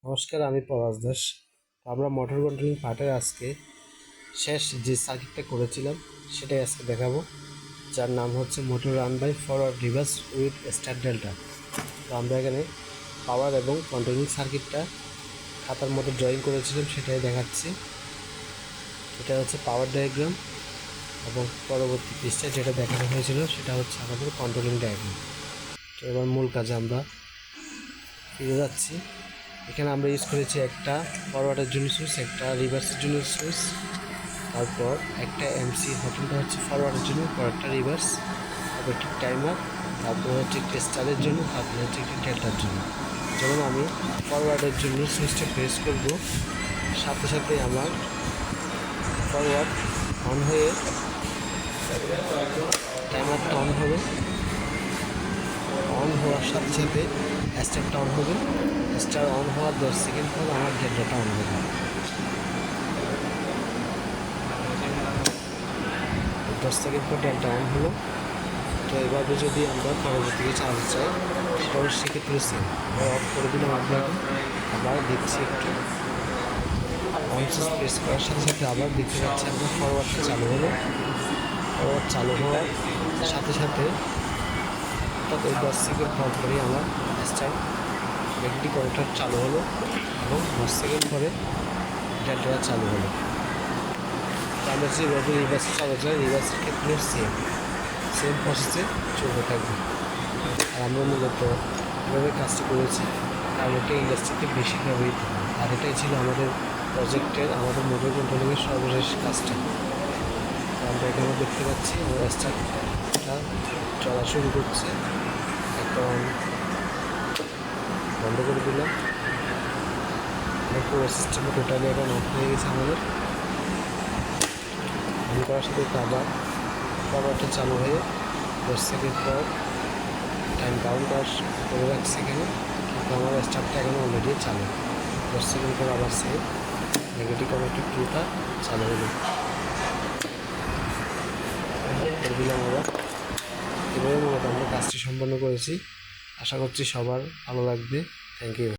নমস্কার, আমি পলাশ দাস। আমরা মোটর কন্ট্রোলিং পার্টের আজকে শেষ যে সার্কিটটা করেছিলাম সেটাই আজকে দেখাবো, যার নাম হচ্ছে motor run by forward reverse with star delta. তো আমরা এখানে পাওয়ার এবং কন্ট্রোলিং সার্কিটটা খাতার মতো ড্রয়িং করেছিলাম, সেটাই দেখাচ্ছি। এটা হচ্ছে পাওয়ার ডায়াগ্রাম এবং পরবর্তী পৃষ্ঠায় যেটা দেখানো হয়েছিল সেটা হচ্ছে আমাদের কন্ট্রোলিং ডায়াগ্রাম। তো এবার মূল কাজে আমরা ফিরে যাচ্ছি। এখানে আমরা ইউজ করেছি একটা ফরওয়ার্ডের জন্য সুইচ, একটা রিভার্সের জন্য সুইচ, তারপর একটা এমসি হটনটা হচ্ছে ফরওয়ার্ডের জন্য, পরেরটা রিভার্স, তারপর একটি টাইমার, তারপর হচ্ছে একটি স্টারের জন্য, তারপর হচ্ছে একটি ডেল্টার জন্য। যেমন আমি ফরওয়ার্ডের জন্য সুইচটা প্রেস করব, সাথে সাথে আমার ফরওয়ার্ড অন হয়ে টাইমারটা অন হবে, অন হওয়ার সাথে সাথে স্টারটা অন হবে, স্টার অন হওয়ার 10 সেকেন্ড পর আমার ডেল্টাটা অন হবে। 10 সেকেন্ড পর ডেল্টা অন হলো। তো এভাবে যদি আমরা পরবর্তীকে চার্জ চাই সেটা সেক্ষেত্রে সেম অফ করে দিলাম। আপনাকে আবার দেখছি একটু অন সুইচ প্রেস করার সাথে সাথে আবার দেখতে পাচ্ছি আমরা ফরওয়ার্ডটা চালু হলো। ফরওয়ার্ড চালু হওয়ার সাথে সাথে অর্থাৎ ওই 10 সেকেন্ড পর পরই আমার স্টার ব্যাটারি কানেক্টর চালু হলো এবং 10 সেকেন্ড পরে ডেল্টাটা চালু হলো। তো আমরা যেভাবে রিভার্সে চালু যায় রিভার্সের ক্ষেত্রে সেম প্রসেসে চলতে থাকবে। আর আমরা মূলত এভাবে কাজটি করেছি কারণ এটা ইন্ডাস্ট্রিতে বেশি ব্যবহৃত হয়। আর এটাই ছিল আমাদের প্রজেক্টের, আমাদের মোটর কন্ট্রোলিংয়ের সর্বশেষ কাজটা। আমরা এখানে দেখতে পাচ্ছি আমার স্টারটা চলা শুরু করছে। এখন বন্ধ করে দিলাম। পুরো সিস্টেমে টোটালি এখন অফ হয়ে গেছে আমাদের। অন করার সাথে আবার ফরওয়ার্ডটা চালু হয়ে 10 সেকেন্ড পর টাইম কাউন্ট করে রাখছে এখানে, কিন্তু আমার স্টার্টটা এখানে অলরেডি চালু। 10 সেকেন্ড পর আবার সেভ নেগেটিভ কানেক্টিভ টুটা চালু হলো করে দিলাম আবার। এভাবে মূলত আমরা কাজটি সম্পন্ন করেছি। আশা করছি সবার ভালো লাগবে। Thank you.